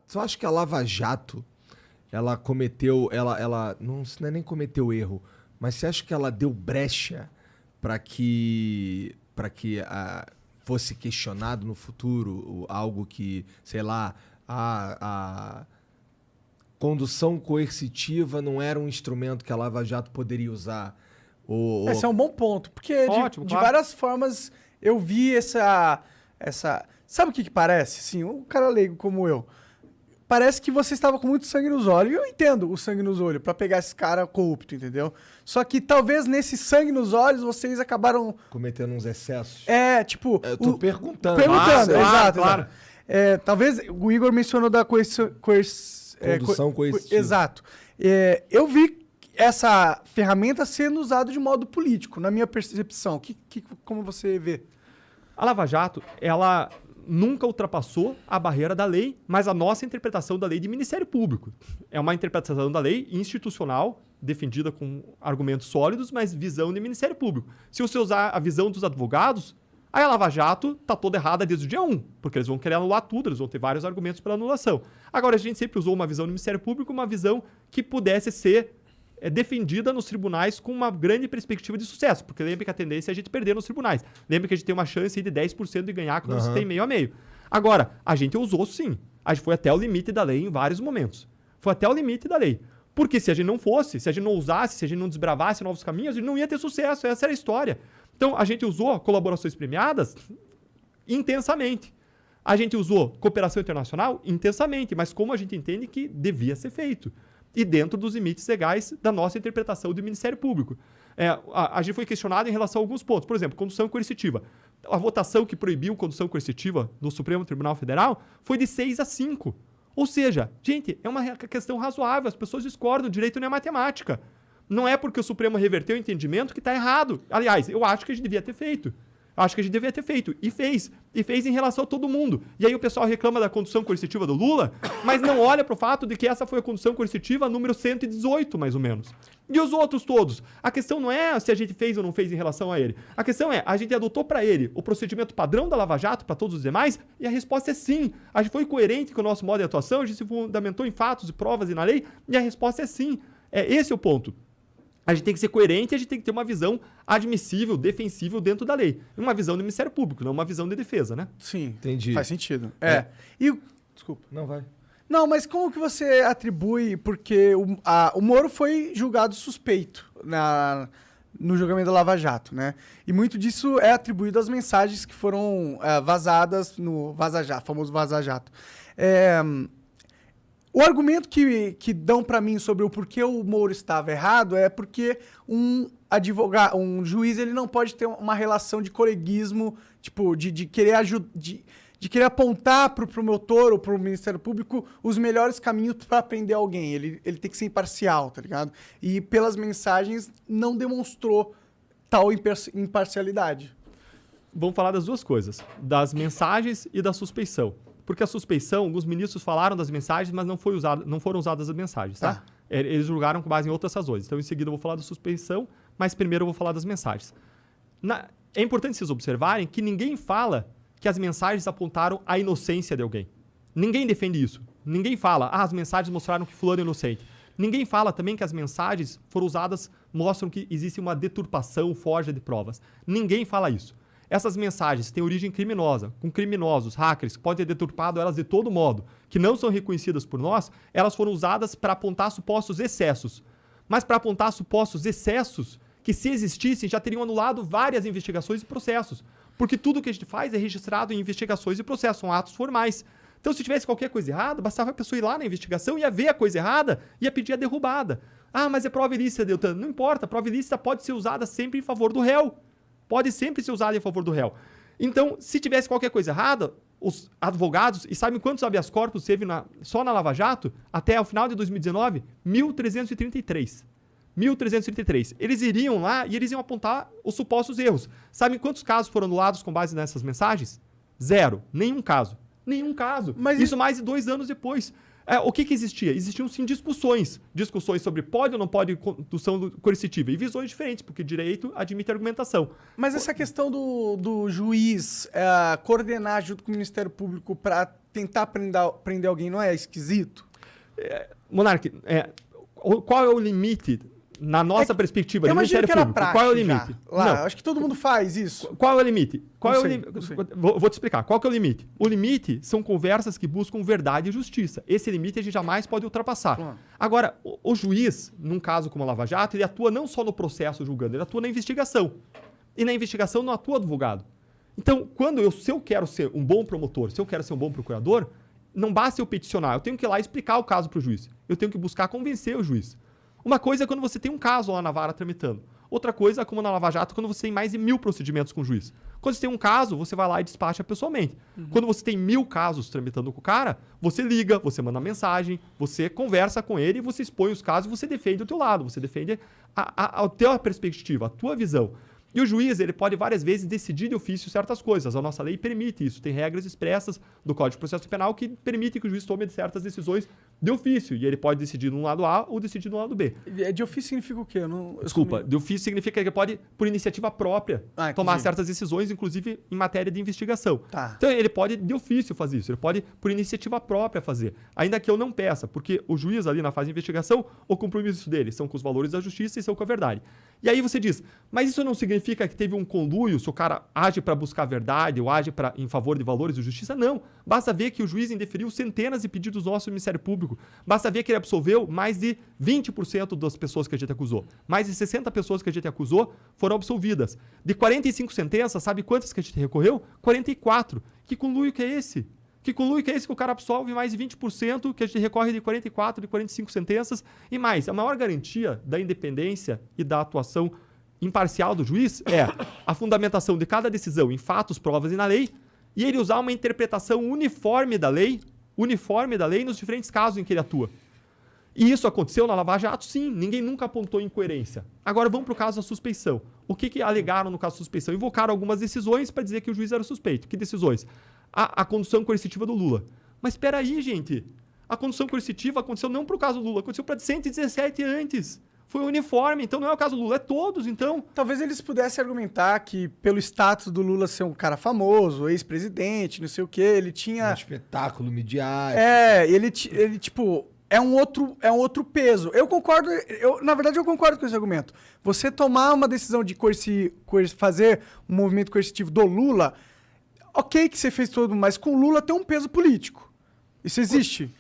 Tu acha que a Lava Jato, ela cometeu, ela não é nem cometeu erro, mas você acha que ela deu brecha para que fosse questionado no futuro algo que, sei lá, a condução coercitiva não era um instrumento que a Lava Jato poderia usar? Esse é um bom ponto, porque Ótimo, de claro. várias formas eu vi essa... Sabe o que parece? Assim, um cara leigo como eu. Parece que você estava com muito sangue nos olhos. E eu entendo o sangue nos olhos pra pegar esse cara corrupto, entendeu? Só que talvez nesse sangue nos olhos vocês acabaram... Cometendo uns excessos? Tipo... Eu tô perguntando. Perguntando, exato. Claro. Talvez o Igor mencionou da Condução coercitiva. Exato. Eu vi essa ferramenta sendo usada de modo político, na minha percepção. Como você vê? A Lava Jato, ela nunca ultrapassou a barreira da lei, mas a nossa interpretação da lei de Ministério Público. É uma interpretação da lei institucional, defendida com argumentos sólidos, mas visão de Ministério Público. Se você usar a visão dos advogados, aí a Lava Jato está toda errada desde o dia 1, porque eles vão querer anular tudo, eles vão ter vários argumentos pela anulação. Agora, a gente sempre usou uma visão do Ministério Público, uma visão que pudesse ser defendida nos tribunais com uma grande perspectiva de sucesso, porque lembra que a tendência é a gente perder nos tribunais. Lembra que a gente tem uma chance de 10% de ganhar quando você tem meio a meio. Agora, a gente usou sim. A gente foi até o limite da lei em vários momentos. Foi até o limite da lei. Porque se a gente não fosse, se a gente não usasse, se a gente não desbravasse novos caminhos, a gente não ia ter sucesso. Essa era a história. Então, a gente usou colaborações premiadas intensamente. A gente usou cooperação internacional intensamente, mas como a gente entende que devia ser feito. E dentro dos limites legais da nossa interpretação do Ministério Público. A gente foi questionado em relação a alguns pontos. Por exemplo, condução coercitiva. A votação que proibiu condução coercitiva no Supremo Tribunal Federal foi de 6-5. Ou seja, gente, é uma questão razoável. As pessoas discordam, o direito não é matemática. Não é porque o Supremo reverteu o entendimento que está errado. Aliás, eu acho que a gente devia ter feito. Acho que a gente devia ter feito. E fez. E fez em relação a todo mundo. E aí o pessoal reclama da condução coercitiva do Lula, mas não olha para o fato de que essa foi a condução coercitiva número 118, mais ou menos. E os outros todos? A questão não é se a gente fez ou não fez em relação a ele. A questão é, a gente adotou para ele o procedimento padrão da Lava Jato para todos os demais? E a resposta é sim. A gente foi coerente com o nosso modo de atuação, a gente se fundamentou em fatos e provas e na lei, e a resposta é sim. Esse é o ponto. A gente tem que ser coerente e a gente tem que ter uma visão admissível, defensível dentro da lei. Uma visão do Ministério Público, não uma visão de defesa, né? Sim, Entendi. faz sentido. Desculpa. Não, vai. Não, mas como que você atribui, porque o Moro foi julgado suspeito no julgamento da Lava Jato, né? E muito disso é atribuído às mensagens que foram vazadas no Vaza Jato, famoso Vaza Jato. O argumento que dão para mim sobre o porquê o Moro estava errado é porque um juiz, ele não pode ter uma relação de coleguismo, tipo, de querer de querer apontar para o promotor ou para o Ministério Público os melhores caminhos para prender alguém. Ele tem que ser imparcial, tá ligado? E pelas mensagens não demonstrou tal imparcialidade. Vamos falar das duas coisas, das mensagens e da suspeição. Porque a suspeição, alguns ministros falaram das mensagens, mas não foram usadas as mensagens, tá? Eles julgaram com base em outras razões. Então, em seguida, eu vou falar da suspeição, mas primeiro eu vou falar das mensagens. É importante vocês observarem que ninguém fala que as mensagens apontaram a inocência de alguém. Ninguém defende isso. Ninguém fala, as mensagens mostraram que fulano é inocente. Ninguém fala também que as mensagens foram usadas, mostram que existe uma deturpação, forja de provas. Ninguém fala isso. Essas mensagens têm origem criminosa, com criminosos, hackers, que podem ter deturpado elas de todo modo, que não são reconhecidas por nós, elas foram usadas para apontar supostos excessos. Mas para apontar supostos excessos, que se existissem, já teriam anulado várias investigações e processos. Porque tudo que a gente faz é registrado em investigações e processos, são atos formais. Então, se tivesse qualquer coisa errada, bastava a pessoa ir lá na investigação, ia ver a coisa errada, ia pedir a derrubada. Mas é prova ilícita, Deltan. Não importa, a prova ilícita pode ser usada sempre em favor do réu. Pode sempre ser usada em favor do réu. Então, se tivesse qualquer coisa errada, os advogados, e sabem quantos habeas corpus teve só na Lava Jato? Até o final de 2019, 1.333. 1.333. Eles iriam lá e eles iam apontar os supostos erros. Sabem quantos casos foram anulados com base nessas mensagens? 0. Nenhum caso. Nenhum caso. Mas Isso mais de 2 anos depois. O que existia? Existiam, sim, discussões. Discussões sobre pode ou não pode condução coercitiva. E visões diferentes, porque direito admite argumentação. Mas essa questão do juiz coordenar junto com o Ministério Público para tentar prender alguém não é esquisito? Monark, qual é o limite, na nossa perspectiva, do Ministério Público? Qual é o limite? Lá, acho que todo mundo faz isso. Qual é o limite? Não sei. Vou te explicar. Qual que é o limite? O limite são conversas que buscam verdade e justiça. Esse limite a gente jamais pode ultrapassar. Claro. Agora, o juiz, num caso como a Lava Jato, ele atua não só no processo julgando, ele atua na investigação. E na investigação não atua advogado. Então, se eu quero ser um bom promotor, se eu quero ser um bom procurador, não basta eu peticionar, eu tenho que ir lá explicar o caso para o juiz. Eu tenho que buscar convencer o juiz. Uma coisa é quando você tem um caso lá na vara tramitando. Outra coisa é, como na Lava Jato, quando você tem mais de 1000 procedimentos com o juiz. Quando você tem um caso, você vai lá e despacha pessoalmente. Quando você tem 1000 casos tramitando com o cara, você liga, você manda mensagem, você conversa com ele, você expõe os casos e você defende o teu lado, você defende a tua perspectiva, a tua visão. E o juiz, ele pode várias vezes decidir de ofício certas coisas. A nossa lei permite isso. Tem regras expressas do Código de Processo Penal que permitem que o juiz tome certas decisões de ofício. E ele pode decidir no lado A ou decidir no lado B. De ofício significa o quê? Desculpa, de ofício significa que ele pode, por iniciativa própria, tomar certas decisões, inclusive em matéria de investigação. Tá. Então, ele pode, de ofício, fazer isso. Ele pode, por iniciativa própria, fazer. Ainda que eu não peça, porque o juiz ali na fase de investigação, o compromisso dele são com os valores da justiça e são com a verdade. E aí você diz, mas isso não significa que teve um conluio, se o cara age para buscar a verdade ou age em favor de valores de justiça? Não. Basta ver que o juiz indeferiu centenas de pedidos nossos do Ministério Público. Basta ver que ele absolveu mais de 20% das pessoas que a gente acusou. Mais de 60 pessoas que a gente acusou foram absolvidas. De 45 sentenças, sabe quantas que a gente recorreu? 44. Que conluio que é esse? Que conluio que é esse que o cara absolve mais de 20%, que a gente recorre de 44, de 45 sentenças e mais? A maior garantia da independência e da atuação imparcial do juiz é a fundamentação de cada decisão em fatos, provas e na lei, e ele usar uma interpretação uniforme da lei nos diferentes casos em que ele atua. E isso aconteceu na Lava Jato? Sim, ninguém nunca apontou incoerência. Agora vamos para o caso da suspeição. O que alegaram no caso da suspeição? Invocaram algumas decisões para dizer que o juiz era suspeito. Que decisões? A condução coercitiva do Lula. Mas espera aí, gente. A condução coercitiva aconteceu não para o caso do Lula, aconteceu para 117 antes. Foi uniforme, então não é o caso do Lula, é todos, então. Talvez eles pudessem argumentar que, pelo status do Lula ser um cara famoso, ex-presidente, não sei o quê, ele tinha... Um espetáculo midiático. Ele tipo... É um outro peso. Eu concordo, na verdade eu concordo com esse argumento. Você tomar uma decisão de fazer um movimento coercitivo do Lula, ok que você fez tudo, mas com o Lula tem um peso político. Isso existe.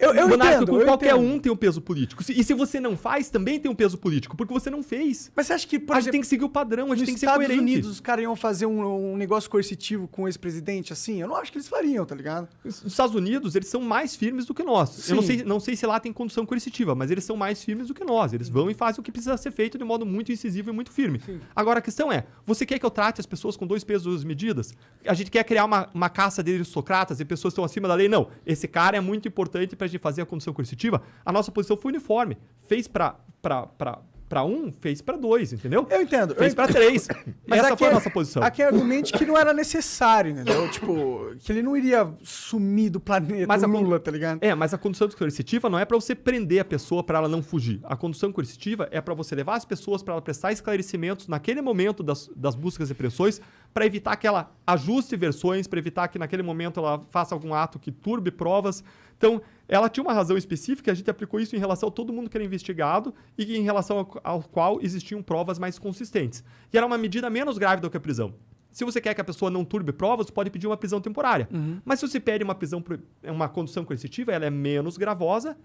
Eu entendo. Qualquer um tem um peso político. E se você não faz, também tem um peso político, porque você não fez. Mas você acha que, por exemplo, a gente tem que seguir o padrão, a gente tem que ser coerente. Nos Estados Unidos, os caras iam fazer um negócio coercitivo com o ex-presidente assim? Eu não acho que eles fariam, tá ligado? Os Estados Unidos, eles são mais firmes do que nós. Sim. Eu não sei se lá tem condução coercitiva, mas eles são mais firmes do que nós. Eles vão e fazem o que precisa ser feito de modo muito incisivo e muito firme. Sim. Agora, a questão é, você quer que eu trate as pessoas com 2 pesos e 2 medidas? A gente quer criar uma caça de aristocratas e pessoas que estão acima da lei? Não. Esse cara é muito importante pra gente fazer a condução coercitiva. A nossa posição foi uniforme. Fez para 1, fez para 2, entendeu? Eu entendo. Fez para 3. Mas essa foi a nossa posição. Aqui argumente que não era necessário, entendeu? Tipo, que ele não iria sumir do planeta, mas Lula, tá ligado? Mas a condução coercitiva não é para você prender a pessoa para ela não fugir. A condução coercitiva é para você levar as pessoas para ela prestar esclarecimentos naquele momento das buscas e pressões, para evitar que ela ajuste versões, para evitar que naquele momento ela faça algum ato que turbe provas. Então, ela tinha uma razão específica, a gente aplicou isso em relação a todo mundo que era investigado e em relação ao qual existiam provas mais consistentes. E era uma medida menos grave do que a prisão. Se você quer que a pessoa não turbe provas, você pode pedir uma prisão temporária. Uhum. Mas se você pede uma condução coercitiva, ela é menos gravosa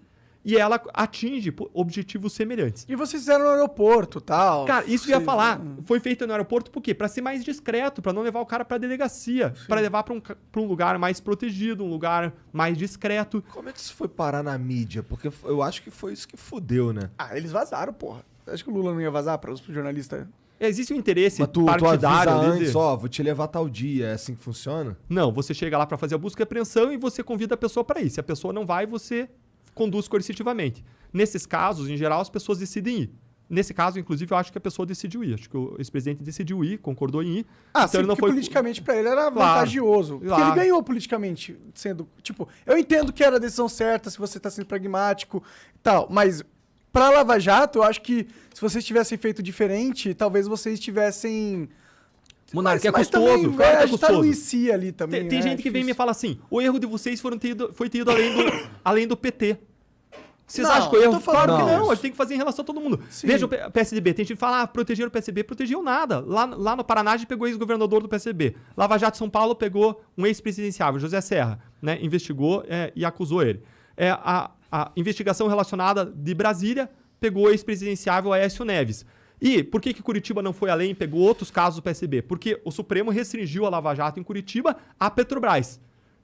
e ela atinge objetivos semelhantes. E vocês fizeram no aeroporto e tal. Cara, isso eu ia falar. Foi feito no aeroporto por quê? Para ser mais discreto, para não levar o cara para a delegacia. Para levar para um lugar mais protegido, um lugar mais discreto. Como é que isso foi parar na mídia? Porque eu acho que foi isso que fudeu, né? Eles vazaram, porra. Acho que o Lula não ia vazar para os jornalistas. Existe um interesse partidário. Tu avisa antes, vou te levar tal dia. É assim que funciona? Não, você chega lá para fazer a busca e apreensão e você convida a pessoa para ir. Se a pessoa não vai, você conduz coercitivamente. Nesses casos, em geral, as pessoas decidem ir. Nesse caso, inclusive, eu acho que a pessoa decidiu ir. Acho que o ex-presidente decidiu ir, concordou em ir. Ah, então sim, ele não porque foi... politicamente pra ele era vantajoso. Porque ele ganhou politicamente, sendo... Tipo, eu entendo que era a decisão certa, se você tá sendo pragmático e tal, mas pra Lava Jato, eu acho que se vocês tivessem feito diferente, talvez vocês tivessem... Monarca, é mas custoso, também, claro que é a gente tá no custoso. IC ali também, Tem né? gente que vem e me fala assim, o erro de vocês foi ter ido além do PT. Vocês Não, acham que o eu erro... tô falando Claro que não. não, a gente tem que fazer em relação a todo mundo. Sim. Veja o PSDB, tem gente que fala, protegeram o PSDB, protegeu nada. Lá no Paraná, a gente pegou o ex-governador do PSDB. Lava Jato São Paulo pegou um ex-presidenciável, José Serra, né, investigou e acusou ele. A investigação relacionada de Brasília pegou o ex-presidenciável Aécio Neves. E por que Curitiba não foi além e pegou outros casos do PSDB? Porque o Supremo restringiu a Lava Jato em Curitiba à Petrobras.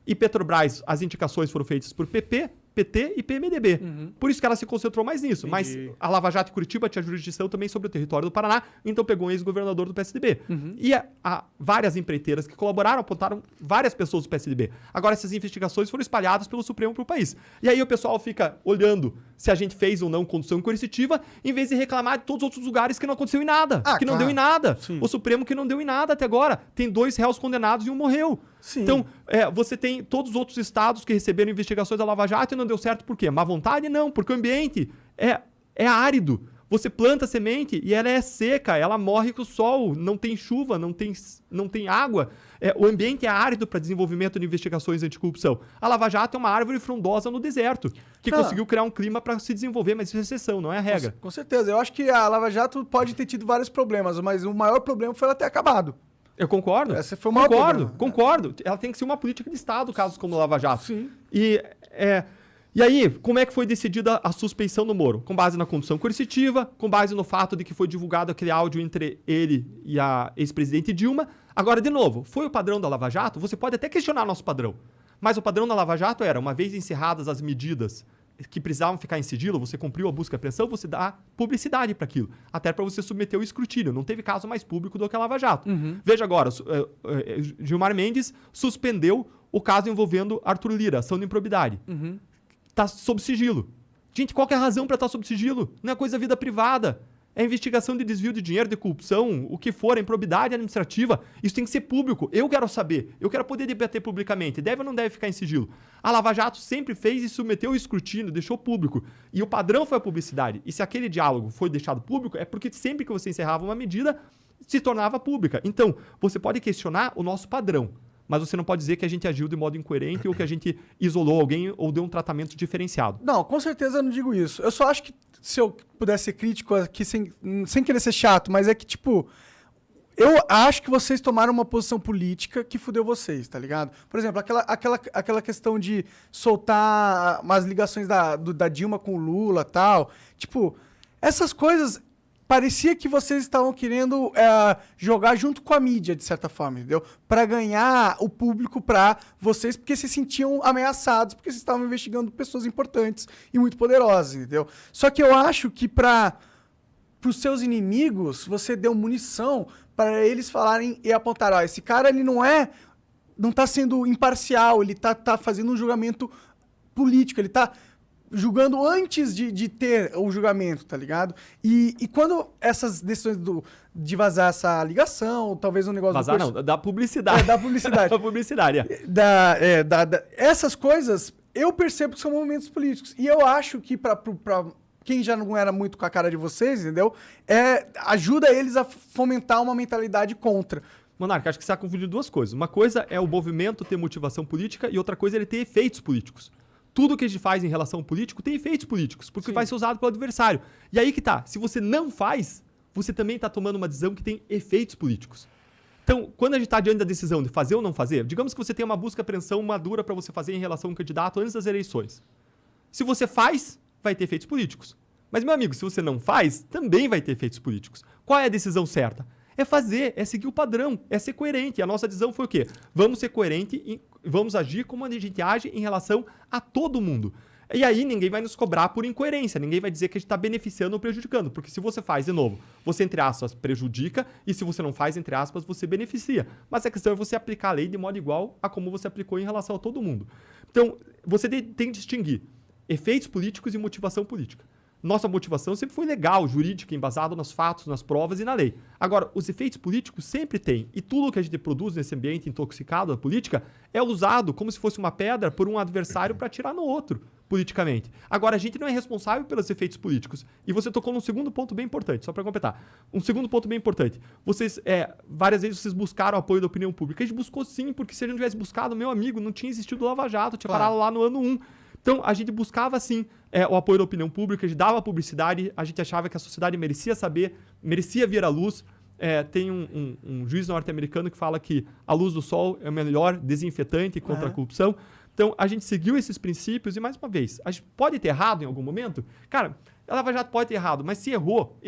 E Petrobras, as indicações foram feitas por PP, PT e PMDB. Por isso que ela se concentrou mais nisso. Entendi. Mas a Lava Jato em Curitiba tinha jurisdição também sobre o território do Paraná, então pegou um ex-governador do PSDB. E há várias empreiteiras que colaboraram, apontaram várias pessoas do PSDB. Agora, essas investigações foram espalhadas pelo Supremo para o país. E aí o pessoal fica olhando se a gente fez ou não condução coercitiva, em vez de reclamar de todos os outros lugares que não aconteceu em nada. Ah, que não claro. deu em nada. Sim. O Supremo que não deu em nada até agora. Tem 2 réus condenados e um morreu. Sim. Então, você tem todos os outros estados que receberam investigações da Lava Jato e não deu certo por quê? Má vontade? Não, porque o ambiente é árido. Você planta a semente e ela é seca, ela morre com o sol, não tem chuva, não tem água. O ambiente é árido para desenvolvimento de investigações anticorrupção. A Lava Jato é uma árvore frondosa no deserto, que conseguiu criar um clima para se desenvolver, mas isso é exceção, não é a regra. Com certeza. Eu acho que a Lava Jato pode ter tido vários problemas, mas o maior problema foi ela ter acabado. Eu concordo. Esse foi o maior problema. Concordo. Ela tem que ser uma política de Estado, casos como a Lava Jato. Sim. E aí, como é que foi decidida a suspeição do Moro? Com base na condução coercitiva, com base no fato de que foi divulgado aquele áudio entre ele e a ex-presidente Dilma. Agora, de novo, foi o padrão da Lava Jato? Você pode até questionar nosso padrão. Mas o padrão da Lava Jato era, uma vez encerradas as medidas que precisavam ficar em sigilo, você cumpriu a busca e apreensão, você dá publicidade para aquilo. Até para você submeter o escrutínio. Não teve caso mais público do que a Lava Jato. Veja agora, Gilmar Mendes suspendeu o caso envolvendo Arthur Lira, ação de improbidade. Está sob sigilo. Gente, qual que é a razão para estar sob sigilo? Não é coisa da vida privada. É investigação de desvio de dinheiro, de corrupção, o que for, é improbidade administrativa. Isso tem que ser público. Eu quero saber. Eu quero poder debater publicamente. Deve ou não deve ficar em sigilo? A Lava Jato sempre fez e submeteu o escrutínio, deixou público. E o padrão foi a publicidade. E se aquele diálogo foi deixado público, é porque sempre que você encerrava uma medida, se tornava pública. Então, você pode questionar o nosso padrão, mas você não pode dizer que a gente agiu de modo incoerente ou que a gente isolou alguém ou deu um tratamento diferenciado. Não, com certeza eu não digo isso. Eu só acho que, se eu pudesse ser crítico aqui, sem querer ser chato, mas é que, tipo, eu acho que vocês tomaram uma posição política que fudeu vocês, tá ligado? Por exemplo, aquela questão de soltar umas ligações da Dilma com o Lula e tal. Tipo, essas coisas... Parecia que vocês estavam querendo jogar junto com a mídia, de certa forma, entendeu? Para ganhar o público para vocês, porque se sentiam ameaçados, porque vocês estavam investigando pessoas importantes e muito poderosas, entendeu? Só que eu acho que para os seus inimigos, você deu munição para eles falarem e apontar, ó, esse cara ele não tá sendo imparcial, ele tá fazendo um julgamento político, ele tá julgando antes de ter o julgamento, tá ligado? E quando essas decisões de vazar essa ligação, talvez um negócio... Vazar não, da publicidade. Da publicidade. Da publicidade, essas coisas, eu percebo que são movimentos políticos. E eu acho que pra quem já não era muito com a cara de vocês, entendeu? Ajuda eles a fomentar uma mentalidade contra. Monarca, acho que você está confundindo duas coisas. Uma coisa é o movimento ter motivação política e outra coisa é ele ter efeitos políticos. Tudo que a gente faz em relação ao político tem efeitos políticos, porque vai ser usado pelo adversário. E aí que tá, se você não faz, você também está tomando uma decisão que tem efeitos políticos. Então, quando a gente está diante da decisão de fazer ou não fazer, digamos que você tem uma busca e apreensão madura para você fazer em relação a um candidato antes das eleições. Se você faz, vai ter efeitos políticos. Mas, meu amigo, se você não faz, também vai ter efeitos políticos. Qual é a decisão certa? É fazer, é seguir o padrão, é ser coerente. A nossa decisão foi o quê? Vamos ser coerente e vamos agir como a gente age em relação a todo mundo. E aí ninguém vai nos cobrar por incoerência, ninguém vai dizer que a gente está beneficiando ou prejudicando, porque se você faz, de novo, você, entre aspas, prejudica, e se você não faz, entre aspas, você beneficia. Mas a questão é você aplicar a lei de modo igual a como você aplicou em relação a todo mundo. Então, você tem que distinguir efeitos políticos e motivação política. Nossa motivação sempre foi legal, jurídica, embasada nos fatos, nas provas e na lei. Agora, os efeitos políticos sempre tem. E tudo que a gente produz nesse ambiente intoxicado da política é usado como se fosse uma pedra por um adversário para atirar no outro, politicamente. Agora, a gente não é responsável pelos efeitos políticos. E você tocou num segundo ponto bem importante, só para completar. Um segundo ponto bem importante. Várias vezes vocês buscaram o apoio da opinião pública. A gente buscou sim, porque se a gente não tivesse buscado, meu amigo, não tinha existido o Lava Jato, tinha parado lá no ano 1. Então, a gente buscava, sim, o apoio da opinião pública, a gente dava publicidade, a gente achava que a sociedade merecia saber, merecia vir à luz. Tem um juiz norte-americano que fala que a luz do sol é o melhor desinfetante contra a corrupção. Então, a gente seguiu esses princípios e, mais uma vez, a gente pode ter errado em algum momento? Cara, a Lava Jato pode ter errado, mas se errou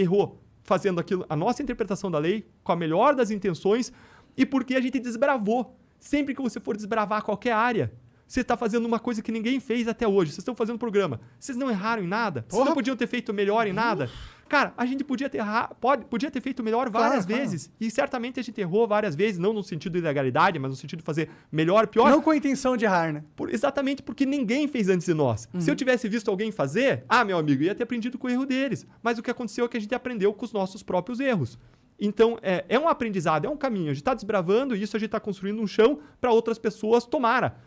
fazendo aquilo, a nossa interpretação da lei, com a melhor das intenções e porque a gente desbravou. Sempre que você for desbravar qualquer área, você está fazendo uma coisa que ninguém fez até hoje. Vocês estão fazendo um programa. Vocês não erraram em nada? Vocês não podiam ter feito melhor em nada? Cara, a gente podia ter feito melhor várias vezes. E certamente a gente errou várias vezes, não no sentido de ilegalidade, mas no sentido de fazer melhor, pior. Não com a intenção de errar, né? Exatamente porque ninguém fez antes de nós. Se eu tivesse visto alguém fazer, meu amigo, ia ter aprendido com o erro deles. Mas o que aconteceu é que a gente aprendeu com os nossos próprios erros. Então, é um aprendizado, é um caminho. A gente está desbravando e isso a gente está construindo um chão para outras pessoas,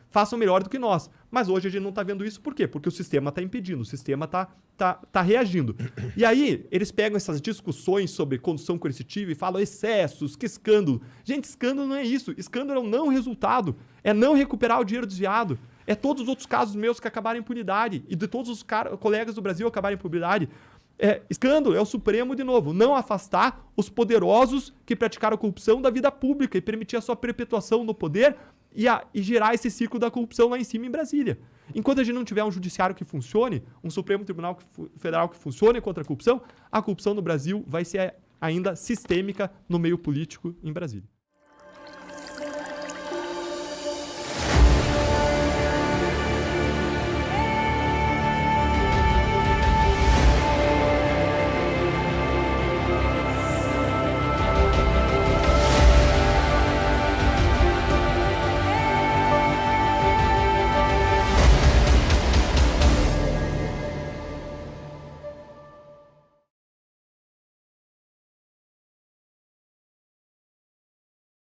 façam melhor do que nós. Mas hoje a gente não está vendo isso, por quê? Porque o sistema está impedindo, o sistema está reagindo. E aí, eles pegam essas discussões sobre condução coercitiva e falam excessos, que escândalo. Gente, escândalo não é isso. Escândalo é um não resultado. É não recuperar o dinheiro desviado. É todos os outros casos meus que acabaram em impunidade e de todos os colegas do Brasil acabarem em impunidade. Escândalo é o Supremo, de novo, não afastar os poderosos que praticaram corrupção da vida pública e permitir a sua perpetuação no poder e gerar esse ciclo da corrupção lá em cima em Brasília. Enquanto a gente não tiver um judiciário que funcione, um Supremo Tribunal Federal que funcione contra a corrupção no Brasil vai ser ainda sistêmica no meio político em Brasília.